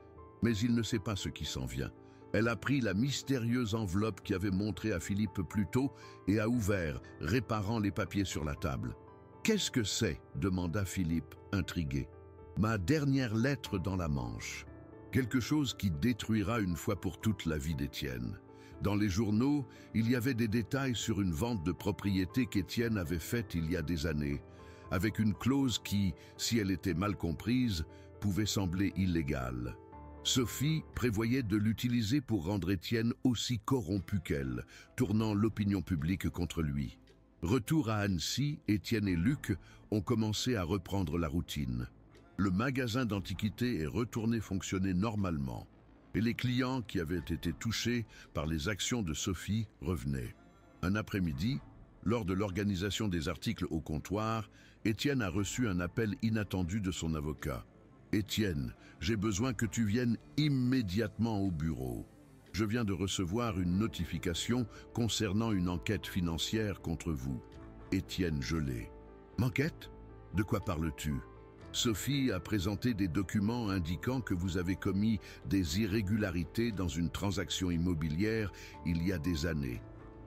mais il ne sait pas ce qui s'en vient. Elle a pris la mystérieuse enveloppe qui avait montré à Philippe plus tôt et a ouvert, réparant les papiers sur la table. « Qu'est-ce que c'est » demanda Philippe, intrigué. « Ma dernière lettre dans la manche. » Quelque chose qui détruira une fois pour toutes la vie d'Étienne. Dans les journaux, il y avait des détails sur une vente de propriété qu'Étienne avait faite il y a des années, avec une clause qui, si elle était mal comprise, pouvait sembler illégale. Sophie prévoyait de l'utiliser pour rendre Étienne aussi corrompu qu'elle, tournant l'opinion publique contre lui. Retour à Annecy, Étienne et Luc ont commencé à reprendre la routine. Le magasin d'antiquités est retourné fonctionner normalement et les clients qui avaient été touchés par les actions de Sophie revenaient. Un après-midi, Lors de l'organisation des articles au comptoir, Étienne a reçu un appel inattendu de son avocat. « Étienne, j'ai besoin que tu viennes immédiatement au bureau. Je viens de recevoir une notification concernant une enquête financière contre vous. » Étienne gelé. « Enquête? De quoi parles-tu? » Sophie a présenté des documents indiquant que vous avez commis des irrégularités dans une transaction immobilière il y a des années.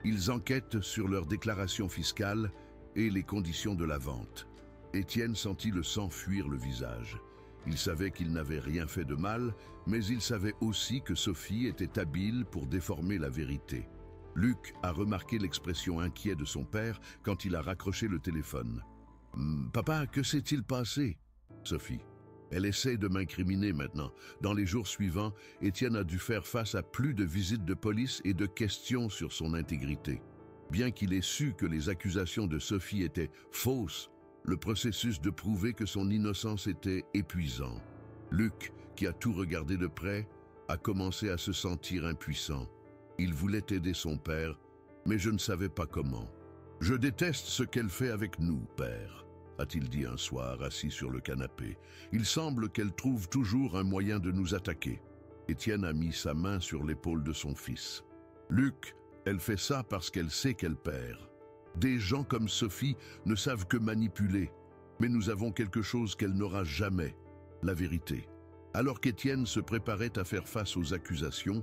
Ils enquêtent sur leur déclaration fiscale et les conditions de la vente. Étienne sentit le sang fuir le visage. Il savait qu'il n'avait rien fait de mal, mais il savait aussi que Sophie était habile pour déformer la vérité. Luc a remarqué l'expression inquiète de son père quand il a raccroché le téléphone. « Papa, que s'est-il passé ?» Sophie. Elle essaie de m'incriminer maintenant. Dans les jours suivants, Étienne a dû faire face à plus de visites de police et de questions sur son intégrité. Bien qu'il ait su que les accusations de Sophie étaient fausses, le processus de prouver que son innocence était épuisant. Luc, qui a tout regardé de près, a commencé à se sentir impuissant. Il voulait aider son père, mais je ne savais pas comment. « Je déteste ce qu'elle fait avec nous, père », a-t-il dit un soir, assis sur le canapé. « Il semble qu'elle trouve toujours un moyen de nous attaquer. » Étienne a mis sa main sur l'épaule de son fils. « Luc, elle fait ça parce qu'elle sait qu'elle perd. Des gens comme Sophie ne savent que manipuler, mais nous avons quelque chose qu'elle n'aura jamais, la vérité. » Alors qu'Étienne se préparait à faire face aux accusations,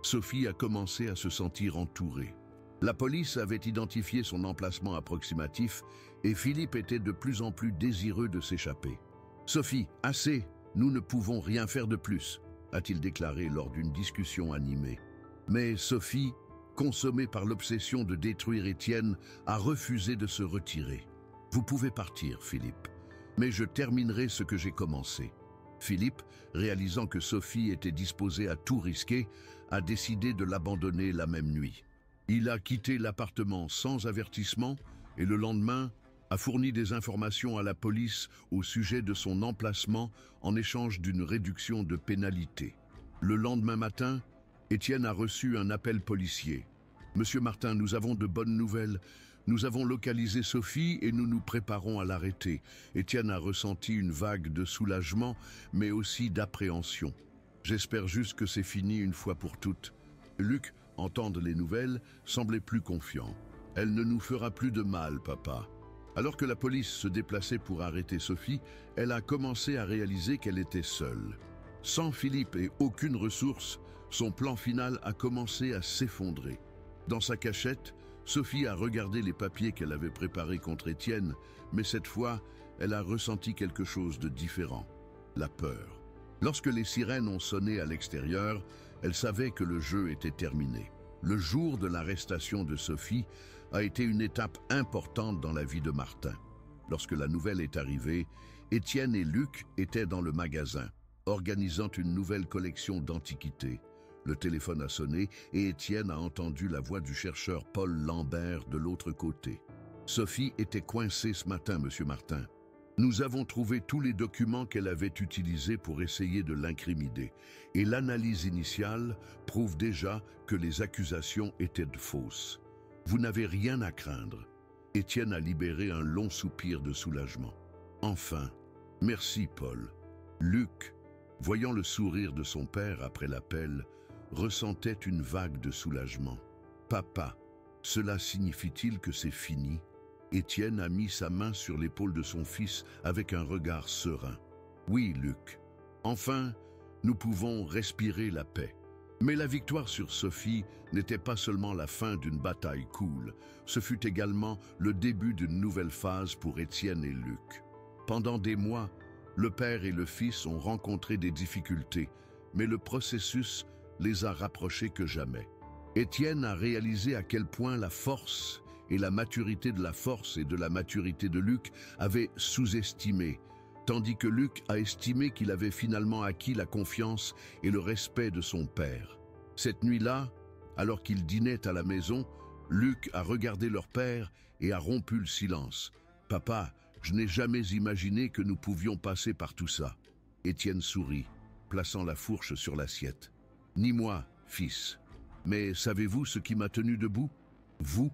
Sophie a commencé à se sentir entourée. La police avait identifié son emplacement approximatif et Philippe était de plus en plus désireux de s'échapper. « Sophie, assez, nous ne pouvons rien faire de plus », a-t-il déclaré lors d'une discussion animée. Mais Sophie, consommée par l'obsession de détruire Étienne, a refusé de se retirer. « Vous pouvez partir, Philippe, mais je terminerai ce que j'ai commencé. » Philippe, réalisant que Sophie était disposée à tout risquer, a décidé de l'abandonner la même nuit. Il a quitté l'appartement sans avertissement et le lendemain a fourni des informations à la police au sujet de son emplacement en échange d'une réduction de pénalité. Le lendemain matin, Étienne a reçu un appel policier. « Monsieur Martin, nous avons de bonnes nouvelles. Nous avons localisé Sophie et nous nous préparons à l'arrêter. » Étienne a ressenti une vague de soulagement, mais aussi d'appréhension. « J'espère juste que c'est fini une fois pour toutes. » Luc, entendre les nouvelles, semblait plus confiant. « Elle ne nous fera plus de mal, papa. » Alors que la police se déplaçait pour arrêter Sophie, elle a commencé à réaliser qu'elle était seule. Sans Philippe et aucune ressource, son plan final a commencé à s'effondrer. Dans sa cachette, Sophie a regardé les papiers qu'elle avait préparés contre Étienne, mais cette fois, elle a ressenti quelque chose de différent, la peur. Lorsque les sirènes ont sonné à l'extérieur, elle savait que le jeu était terminé. Le jour de l'arrestation de Sophie a été une étape importante dans la vie de Martin. Lorsque la nouvelle est arrivée, Étienne et Luc étaient dans le magasin, organisant une nouvelle collection d'antiquités. Le téléphone a sonné et Étienne a entendu la voix du chercheur Paul Lambert de l'autre côté. « Sophie était coincée ce matin, monsieur Martin. Nous avons trouvé tous les documents qu'elle avait utilisés pour essayer de l'incriminer. Et l'analyse initiale prouve déjà que les accusations étaient fausses. Vous n'avez rien à craindre. » Étienne a libéré un long soupir de soulagement. « Enfin, merci Paul. » Luc, voyant le sourire de son père après l'appel, ressentait une vague de soulagement. « Papa, cela signifie-t-il que c'est fini ?» Étienne a mis sa main sur l'épaule de son fils avec un regard serein. « Oui, Luc. Enfin, nous pouvons respirer la paix. » Mais la victoire sur Sophie n'était pas seulement la fin d'une bataille cool, ce fut également le début d'une nouvelle phase pour Étienne et Luc. Pendant des mois, le père et le fils ont rencontré des difficultés, mais le processus les a rapprochés que jamais. Étienne a réalisé à quel point la force et la maturité de la force et de la maturité de Luc avaient sous-estimé, tandis que Luc a estimé qu'il avait finalement acquis la confiance et le respect de son père. Cette nuit-là, alors qu'ils dînaient à la maison, Luc a regardé leur père et a rompu le silence. « Papa, je n'ai jamais imaginé que nous pouvions passer par tout ça. » Étienne sourit, plaçant la fourche sur l'assiette. « Ni moi, fils. Mais savez-vous ce qui m'a tenu debout? Vous.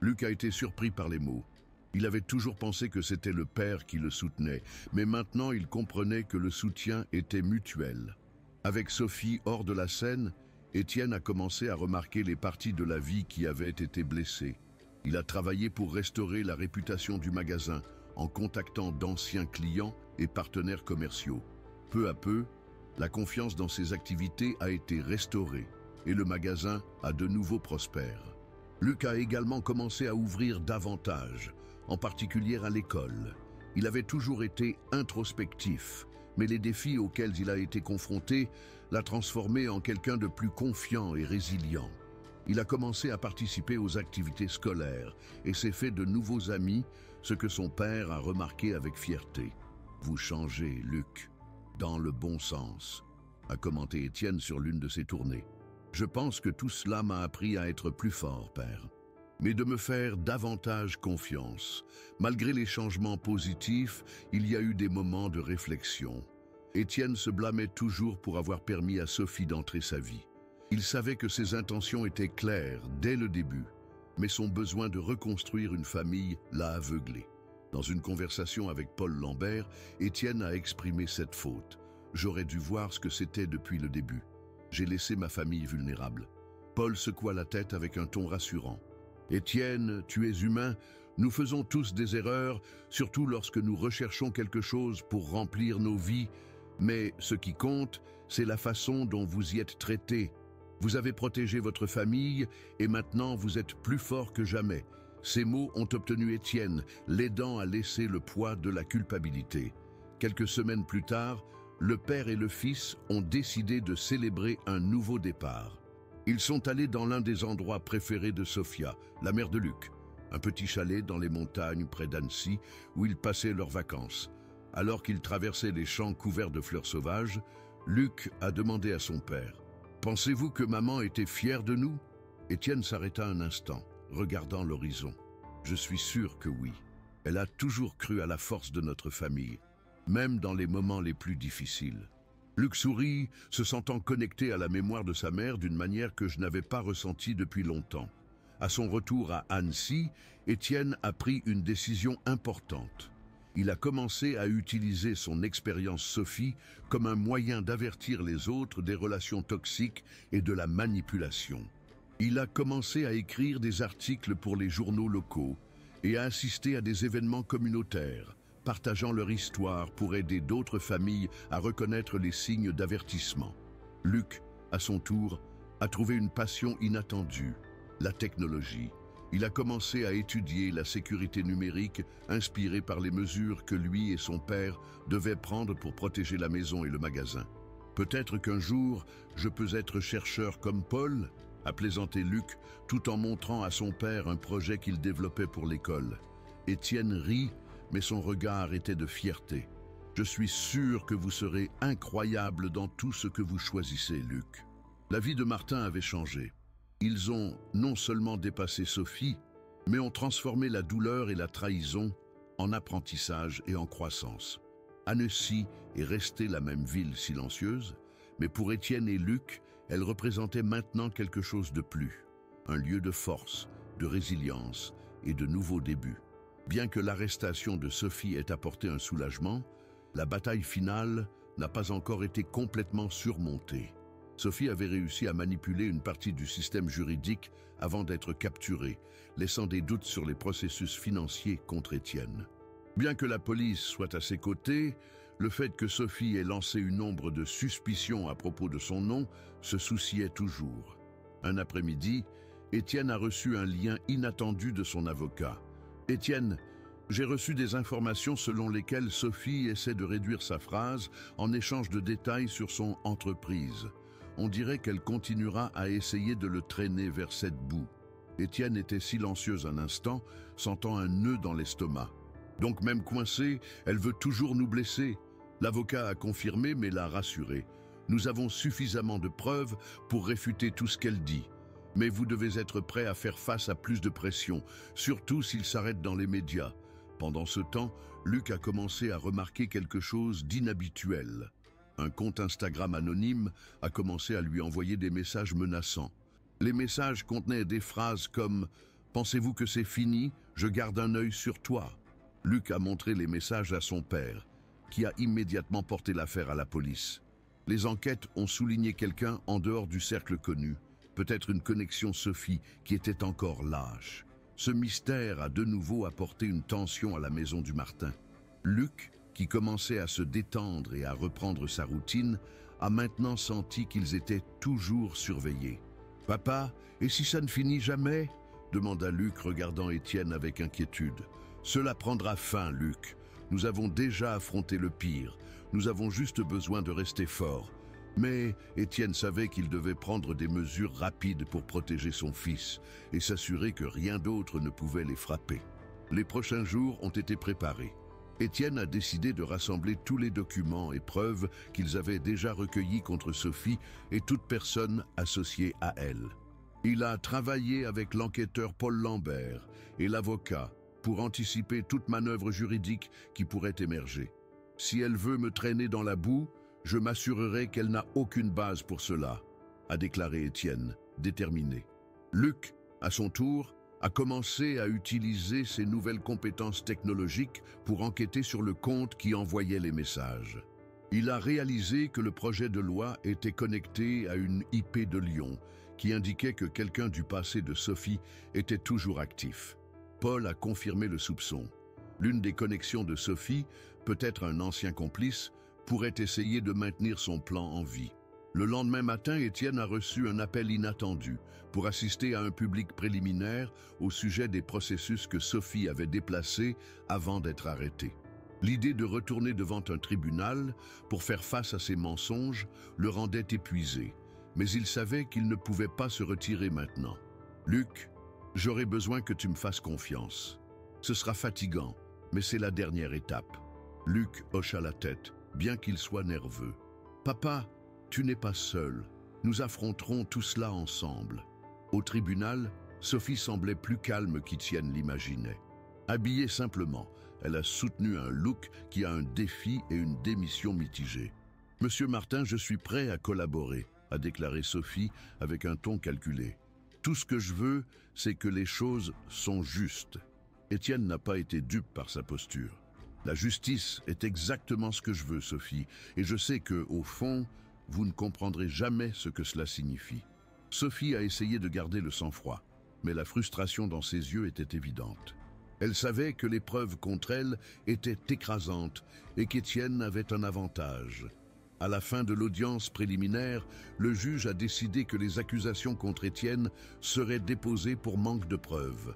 Luc a été surpris par les mots. Il avait toujours pensé que c'était le père qui le soutenait, mais maintenant il comprenait que le soutien était mutuel. Avec Sophie hors de la scène, Étienne a commencé à remarquer les parties de la vie qui avaient été blessées. Il a travaillé pour restaurer la réputation du magasin, en contactant d'anciens clients et partenaires commerciaux. Peu à peu, la confiance dans ses activités a été restaurée et le magasin a de nouveau prospère. Luc a également commencé à ouvrir davantage, en particulier à l'école. Il avait toujours été introspectif, mais les défis auxquels il a été confronté l'a transformé en quelqu'un de plus confiant et résilient. Il a commencé à participer aux activités scolaires et s'est fait de nouveaux amis, ce que son père a remarqué avec fierté. « Vous changez, Luc, dans le bon sens », a commenté Étienne sur l'une de ses tournées. « Je pense que tout cela m'a appris à être plus fort, père, mais de me faire davantage confiance. Malgré les changements positifs, il y a eu des moments de réflexion. » Étienne se blâmait toujours pour avoir permis à Sophie d'entrer sa vie. Il savait que ses intentions étaient claires dès le début, mais son besoin de reconstruire une famille l'a aveuglé. Dans une conversation avec Paul Lambert, Étienne a exprimé cette faute. « J'aurais dû voir ce que c'était depuis le début. J'ai laissé ma famille vulnérable. » Paul secoua la tête avec un ton rassurant. « Étienne, tu es humain, nous faisons tous des erreurs, surtout lorsque nous recherchons quelque chose pour remplir nos vies, mais ce qui compte, c'est la façon dont vous y êtes traité. Vous avez protégé votre famille et maintenant vous êtes plus fort que jamais. » Ces mots ont obtenu Étienne, l'aidant à laisser le poids de la culpabilité. Quelques semaines plus tard, le père et le fils ont décidé de célébrer un nouveau départ. Ils sont allés dans l'un des endroits préférés de Sofia, la mère de Luc, un petit chalet dans les montagnes près d'Annecy où ils passaient leurs vacances. Alors qu'ils traversaient les champs couverts de fleurs sauvages, Luc a demandé à son père « Pensez-vous que maman était fière de nous ?» Étienne s'arrêta un instant, regardant l'horizon. « Je suis sûr que oui. Elle a toujours cru à la force de notre famille, même dans les moments les plus difficiles. » Luc sourit, se sentant connecté à la mémoire de sa mère d'une manière que je n'avais pas ressentie depuis longtemps. À son retour à Annecy, Étienne a pris une décision importante. Il a commencé à utiliser son expérience Sophie comme un moyen d'avertir les autres des relations toxiques et de la manipulation. Il a commencé à écrire des articles pour les journaux locaux et à assister à des événements communautaires, partageant leur histoire pour aider d'autres familles à reconnaître les signes d'avertissement. Luc, à son tour, a trouvé une passion inattendue, la technologie. Il a commencé à étudier la sécurité numérique, inspiré par les mesures que lui et son père devaient prendre pour protéger la maison et le magasin. « Peut-être qu'un jour, je peux être chercheur comme Paul ?» a plaisanté Luc, tout en montrant à son père un projet qu'il développait pour l'école. Étienne rit, mais son regard était de fierté. « Je suis sûr que vous serez incroyable dans tout ce que vous choisissez, Luc. » La vie de Martin avait changé. Ils ont non seulement dépassé Sophie, mais ont transformé la douleur et la trahison en apprentissage et en croissance. Annecy est restée la même ville silencieuse, mais pour Étienne et Luc, elle représentait maintenant quelque chose de plus. Un lieu de force, de résilience et de nouveaux débuts. Bien que l'arrestation de Sophie ait apporté un soulagement, la bataille finale n'a pas encore été complètement surmontée. Sophie avait réussi à manipuler une partie du système juridique avant d'être capturée, laissant des doutes sur les processus financiers contre Étienne. Bien que la police soit à ses côtés, le fait que Sophie ait lancé une ombre de suspicion à propos de son nom se souciait toujours. Un après-midi, Étienne a reçu un lien inattendu de son avocat. « Étienne, j'ai reçu des informations selon lesquelles Sophie essaie de réduire sa phrase en échange de détails sur son entreprise. On dirait qu'elle continuera à essayer de le traîner vers cette boue. » Étienne était silencieuse un instant, sentant un nœud dans l'estomac. « Donc même coincée, elle veut toujours nous blesser. » L'avocat a confirmé mais l'a rassuré. « Nous avons suffisamment de preuves pour réfuter tout ce qu'elle dit. Mais vous devez être prêt à faire face à plus de pression, surtout s'il s'arrête dans les médias. » Pendant ce temps, Luc a commencé à remarquer quelque chose d'inhabituel. Un compte Instagram anonyme a commencé à lui envoyer des messages menaçants. Les messages contenaient des phrases comme « Pensez-vous que c'est fini? Je garde un œil sur toi. » Luc a montré les messages à son père, qui a immédiatement porté l'affaire à la police. Les enquêtes ont souligné quelqu'un en dehors du cercle connu, peut-être une connexion Sophie qui était encore lâche. Ce mystère a de nouveau apporté une tension à la maison du Martin. Luc, qui commençait à se détendre et à reprendre sa routine, a maintenant senti qu'ils étaient toujours surveillés. « Papa, et si ça ne finit jamais ?» demanda Luc, regardant Étienne avec inquiétude. « Cela prendra fin, Luc. Nous avons déjà affronté le pire. Nous avons juste besoin de rester forts. » Mais Étienne savait qu'il devait prendre des mesures rapides pour protéger son fils et s'assurer que rien d'autre ne pouvait les frapper. Les prochains jours ont été préparés. Étienne a décidé de rassembler tous les documents et preuves qu'ils avaient déjà recueillis contre Sophie et toute personne associée à elle. Il a travaillé avec l'enquêteur Paul Lambert et l'avocat pour anticiper toute manœuvre juridique qui pourrait émerger. « Si elle veut me traîner dans la boue, je m'assurerai qu'elle n'a aucune base pour cela », a déclaré Étienne, déterminé. Luc, à son tour, a commencé à utiliser ses nouvelles compétences technologiques pour enquêter sur le compte qui envoyait les messages. Il a réalisé que le projet de loi était connecté à une IP de Lyon qui indiquait que quelqu'un du passé de Sophie était toujours actif. Paul a confirmé le soupçon. L'une des connexions de Sophie, peut-être un ancien complice, pourrait essayer de maintenir son plan en vie. Le lendemain matin, Étienne a reçu un appel inattendu pour assister à un public préliminaire au sujet des processus que Sophie avait déplacés avant d'être arrêtée. L'idée de retourner devant un tribunal pour faire face à ses mensonges le rendait épuisé, mais il savait qu'il ne pouvait pas se retirer maintenant. « Luc, j'aurai besoin que tu me fasses confiance. Ce sera fatigant, mais c'est la dernière étape. » Luc hocha la tête, bien qu'il soit nerveux. « Papa, tu n'es pas seul. Nous affronterons tout cela ensemble. » Au tribunal, Sophie semblait plus calme qu'Étienne l'imaginait. Habillée simplement, elle a soutenu un look qui a un défi et une démission mitigée. « Monsieur Martin, je suis prêt à collaborer », a déclaré Sophie avec un ton calculé. « Tout ce que je veux, c'est que les choses sont justes. » Étienne n'a pas été dupe par sa posture. « La justice est exactement ce que je veux, Sophie, et je sais que, au fond, vous ne comprendrez jamais ce que cela signifie. » Sophie a essayé de garder le sang-froid, mais la frustration dans ses yeux était évidente. Elle savait que les preuves contre elle étaient écrasantes et qu'Étienne avait un avantage. À la fin de l'audience préliminaire, le juge a décidé que les accusations contre Étienne seraient déposées pour manque de preuves.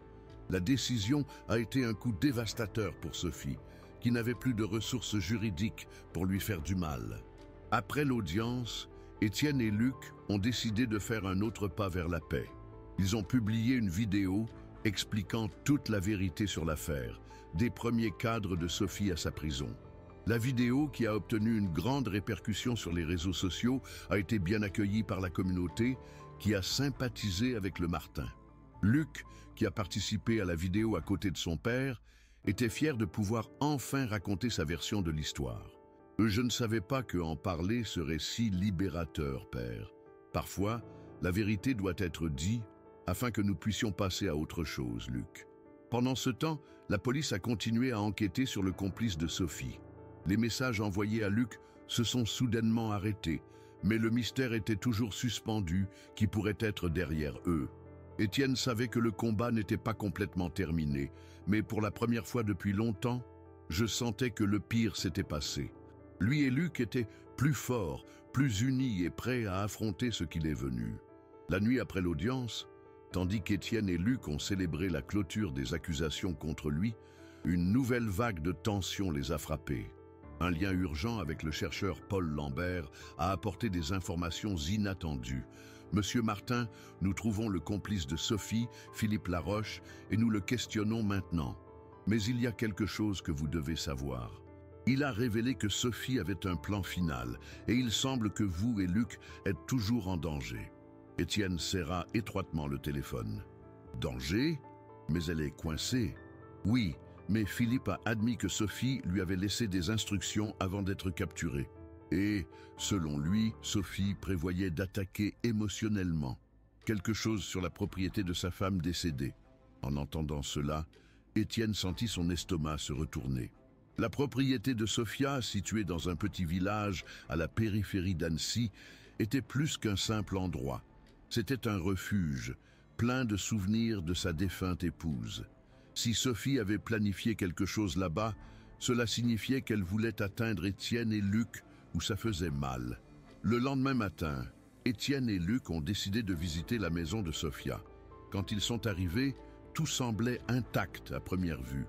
La décision a été un coup dévastateur pour Sophie, qui n'avait plus de ressources juridiques pour lui faire du mal. Après l'audience, Étienne et Luc ont décidé de faire un autre pas vers la paix. Ils ont publié une vidéo expliquant toute la vérité sur l'affaire, des premiers cadres de Sophie à sa prison. La vidéo, qui a obtenu une grande répercussion sur les réseaux sociaux, a été bien accueillie par la communauté qui a sympathisé avec le Martin. Luc, qui a participé à la vidéo à côté de son père, était fier de pouvoir enfin raconter sa version de l'histoire. « Je ne savais pas qu'en parler serait si libérateur, père. Parfois, la vérité doit être dite afin que nous puissions passer à autre chose, Luc. » Pendant ce temps, la police a continué à enquêter sur le complice de Sophie. Les messages envoyés à Luc se sont soudainement arrêtés, mais le mystère était toujours suspendu qui pourrait être derrière eux. Étienne savait que le combat n'était pas complètement terminé, mais pour la première fois depuis longtemps, je sentais que le pire s'était passé. Lui et Luc étaient plus forts, plus unis et prêts à affronter ce qu'il est venu. La nuit après l'audience, tandis qu'Étienne et Luc ont célébré la clôture des accusations contre lui, une nouvelle vague de tension les a frappés. Un lien urgent avec le chercheur Paul Lambert a apporté des informations inattendues. « Monsieur Martin, nous trouvons le complice de Sophie, Philippe Laroche, et nous le questionnons maintenant. Mais il y a quelque chose que vous devez savoir. Il a révélé que Sophie avait un plan final, et il semble que vous et Luc êtes toujours en danger. » Étienne serra étroitement le téléphone. « Danger? Mais elle est coincée. » « Oui, mais Philippe a admis que Sophie lui avait laissé des instructions avant d'être capturée. Et, selon lui, Sophie prévoyait d'attaquer émotionnellement. Quelque chose sur la propriété de sa femme décédée. En entendant cela, Étienne sentit son estomac se retourner. La propriété de Sofia, située dans un petit village à la périphérie d'Annecy, était plus qu'un simple endroit. C'était un refuge, plein de souvenirs de sa défunte épouse. Si Sophie avait planifié quelque chose là-bas, cela signifiait qu'elle voulait atteindre Étienne et Luc où ça faisait mal. Le lendemain matin, Étienne et Luc ont décidé de visiter la maison de Sofia. Quand ils sont arrivés, tout semblait intact à première vue.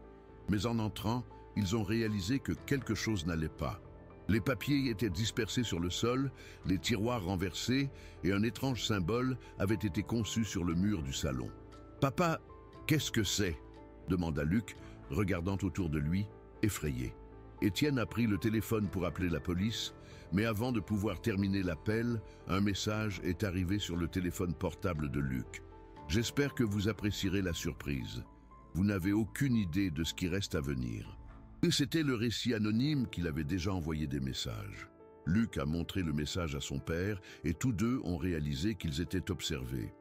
Mais en entrant, ils ont réalisé que quelque chose n'allait pas. Les papiers étaient dispersés sur le sol, les tiroirs renversés et un étrange symbole avait été conçu sur le mur du salon. « Papa, qu'est-ce que c'est ?» demanda Luc, regardant autour de lui, effrayé. Étienne a pris le téléphone pour appeler la police, mais avant de pouvoir terminer l'appel, un message est arrivé sur le téléphone portable de Luc. « J'espère que vous apprécierez la surprise. Vous n'avez aucune idée de ce qui reste à venir. » C'était le récit anonyme qu'il avait déjà envoyé des messages. Luc a montré le message à son père et tous deux ont réalisé qu'ils étaient observés.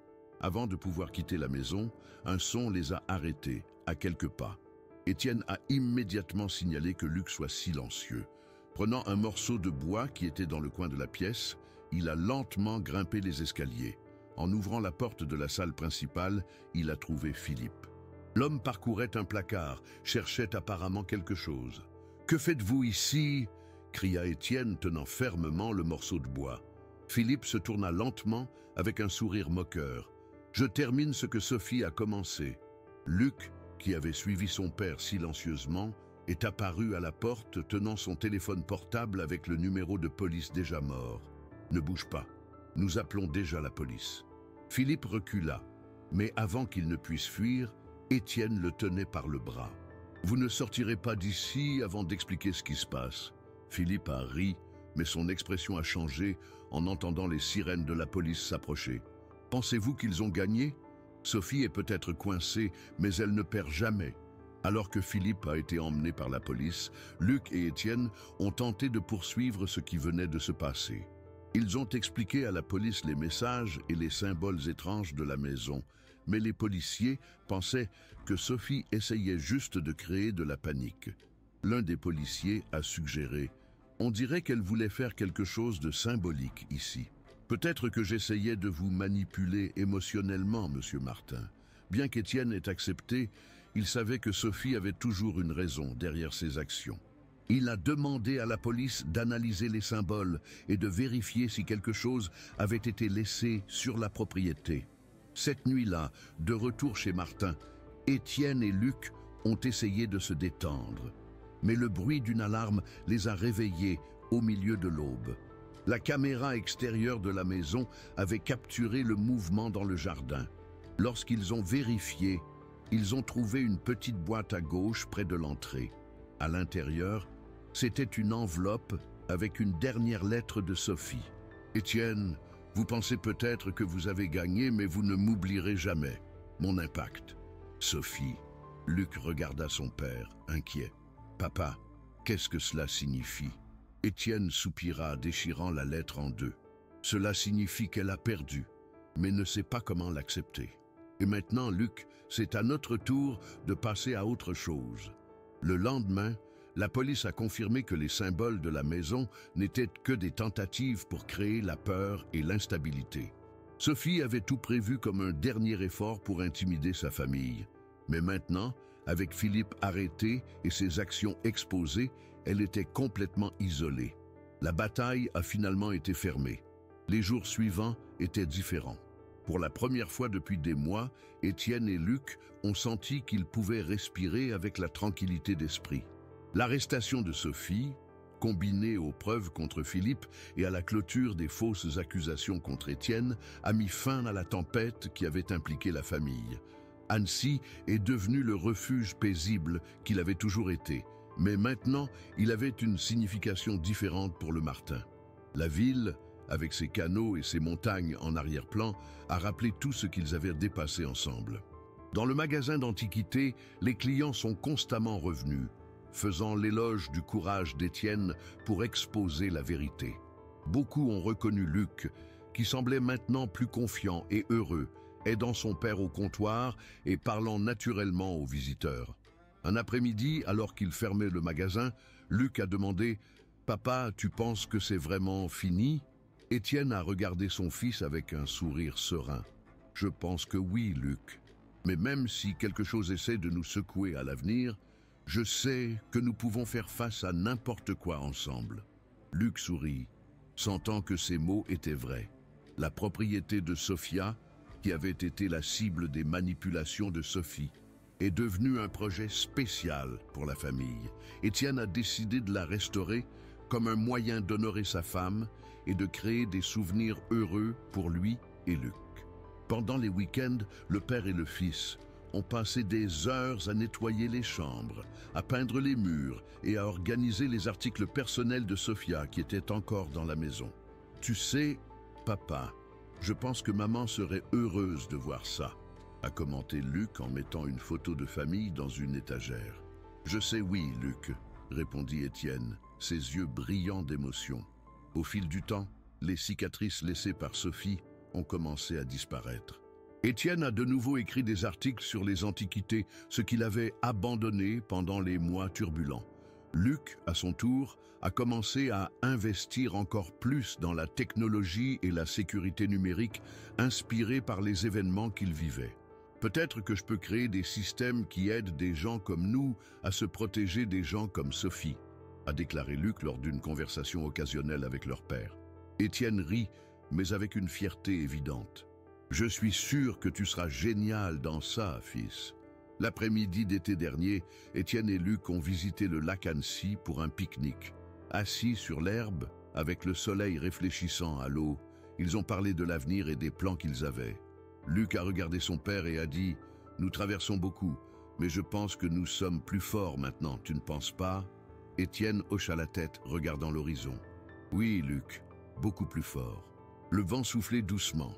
Avant de pouvoir quitter la maison, un son les a arrêtés, à quelques pas. Étienne a immédiatement signalé que Luc soit silencieux. Prenant un morceau de bois qui était dans le coin de la pièce, il a lentement grimpé les escaliers. En ouvrant la porte de la salle principale, il a trouvé Philippe. L'homme parcourait un placard, cherchait apparemment quelque chose. « Que faites-vous ici ?» cria Étienne, tenant fermement le morceau de bois. Philippe se tourna lentement, avec un sourire moqueur. « Je termine ce que Sophie a commencé. » Luc, qui avait suivi son père silencieusement, est apparu à la porte, tenant son téléphone portable avec le numéro de police déjà mort. « Ne bouge pas, nous appelons déjà la police. » Philippe recula, mais avant qu'il ne puisse fuir, Étienne le tenait par le bras. « Vous ne sortirez pas d'ici avant d'expliquer ce qui se passe. » Philippe a ri, mais son expression a changé en entendant les sirènes de la police s'approcher. « Pensez-vous qu'ils ont gagné ? Sophie est peut-être coincée, mais elle ne perd jamais. » Alors que Philippe a été emmené par la police, Luc et Étienne ont tenté de poursuivre ce qui venait de se passer. Ils ont expliqué à la police les messages et les symboles étranges de la maison, mais les policiers pensaient que Sophie essayait juste de créer de la panique. L'un des policiers a suggéré « On dirait qu'elle voulait faire quelque chose de symbolique ici. Peut-être que j'essayais de vous manipuler émotionnellement, Monsieur Martin. » Bien qu'Étienne ait accepté, il savait que Sophie avait toujours une raison derrière ses actions. Il a demandé à la police d'analyser les symboles et de vérifier si quelque chose avait été laissé sur la propriété. Cette nuit-là, de retour chez Martin, Étienne et Luc ont essayé de se détendre. Mais le bruit d'une alarme les a réveillés au milieu de l'aube. La caméra extérieure de la maison avait capturé le mouvement dans le jardin. Lorsqu'ils ont vérifié, ils ont trouvé une petite boîte à gauche près de l'entrée. À l'intérieur, c'était une enveloppe avec une dernière lettre de Sophie. « Étienne, vous pensez peut-être que vous avez gagné, mais vous ne m'oublierez jamais. Mon impact. » Sophie. Luc regarda son père, inquiet. « Papa, qu'est-ce que cela signifie ?» Étienne soupira, déchirant la lettre en deux. « Cela signifie qu'elle a perdu, mais ne sait pas comment l'accepter. Et maintenant, Luc, c'est à notre tour de passer à autre chose. » Le lendemain, la police a confirmé que les symboles de la maison n'étaient que des tentatives pour créer la peur et l'instabilité. Sophie avait tout prévu comme un dernier effort pour intimider sa famille. Mais maintenant, avec Philippe arrêté et ses actions exposées, elle était complètement isolée. La bataille a finalement été fermée. Les jours suivants étaient différents. Pour la première fois depuis des mois, Étienne et Luc ont senti qu'ils pouvaient respirer avec la tranquillité d'esprit. L'arrestation de Sophie, combinée aux preuves contre Philippe et à la clôture des fausses accusations contre Étienne, a mis fin à la tempête qui avait impliqué la famille. Annecy est devenu le refuge paisible qu'il avait toujours été, mais maintenant il avait une signification différente pour le Martin. La ville, avec ses canaux et ses montagnes en arrière-plan, a rappelé tout ce qu'ils avaient dépassé ensemble. Dans le magasin d'antiquités, les clients sont constamment revenus, faisant l'éloge du courage d'Étienne pour exposer la vérité. Beaucoup ont reconnu Luc, qui semblait maintenant plus confiant et heureux, aidant son père au comptoir et parlant naturellement aux visiteurs. Un après-midi, alors qu'il fermait le magasin, Luc a demandé « Papa, tu penses que c'est vraiment fini ?» Étienne a regardé son fils avec un sourire serein. « Je pense que oui, Luc. Mais même si quelque chose essaie de nous secouer à l'avenir, je sais que nous pouvons faire face à n'importe quoi ensemble. » Luc sourit, sentant que ces mots étaient vrais. La propriété de Sophia, qui avait été la cible des manipulations de Sophie, est devenue un projet spécial pour la famille. Étienne a décidé de la restaurer comme un moyen d'honorer sa femme et de créer des souvenirs heureux pour lui et Luc. Pendant les week-ends, le père et le fils ont passé des heures à nettoyer les chambres, à peindre les murs et à organiser les articles personnels de Sophia qui étaient encore dans la maison. « Tu sais, papa, je pense que maman serait heureuse de voir ça », a commenté Luc en mettant une photo de famille dans une étagère. « Je sais oui, Luc », répondit Étienne, ses yeux brillants d'émotion. Au fil du temps, les cicatrices laissées par Sophie ont commencé à disparaître. Étienne a de nouveau écrit des articles sur les antiquités, ce qu'il avait abandonné pendant les mois turbulents. Luc, à son tour, a commencé à investir encore plus dans la technologie et la sécurité numérique, inspirés par les événements qu'il vivait. Peut-être que je peux créer des systèmes qui aident des gens comme nous à se protéger des gens comme Sophie, a déclaré Luc lors d'une conversation occasionnelle avec leur père. Étienne rit, mais avec une fierté évidente. « Je suis sûr que tu seras génial dans ça, fils. » L'après-midi d'été dernier, Étienne et Luc ont visité le lac Annecy pour un pique-nique. Assis sur l'herbe, avec le soleil réfléchissant à l'eau, ils ont parlé de l'avenir et des plans qu'ils avaient. Luc a regardé son père et a dit « Nous traversons beaucoup, mais je pense que nous sommes plus forts maintenant, tu ne penses pas ?» Étienne hocha la tête, regardant l'horizon. « Oui, Luc, beaucoup plus fort. » Le vent soufflait doucement.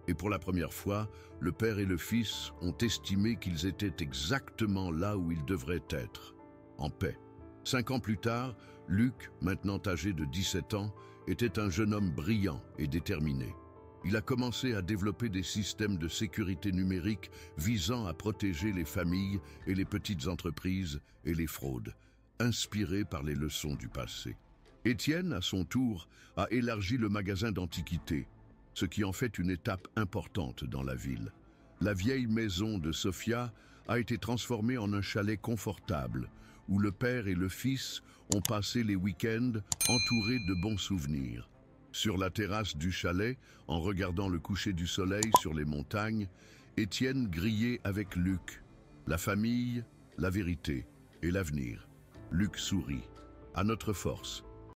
Et pour la première fois, le père et le fils ont estimé qu'ils étaient exactement là où ils devraient être, en paix. 5 ans plus tard, Luc, maintenant âgé de 17 ans, était un jeune homme brillant et déterminé. Il a commencé à développer des systèmes de sécurité numérique visant à protéger les familles et les petites entreprises et les fraudes, inspirés par les leçons du passé. Étienne, à son tour, a élargi le magasin d'antiquités, ce qui en fait une étape importante dans la ville. La vieille maison de Sophia a été transformée en un chalet confortable, où le père et le fils ont passé les week-ends entourés de bons souvenirs. Sur la terrasse du chalet, en regardant le coucher du soleil sur les montagnes, Étienne grillait avec Luc. La famille, la vérité et l'avenir. Luc sourit. À notre force.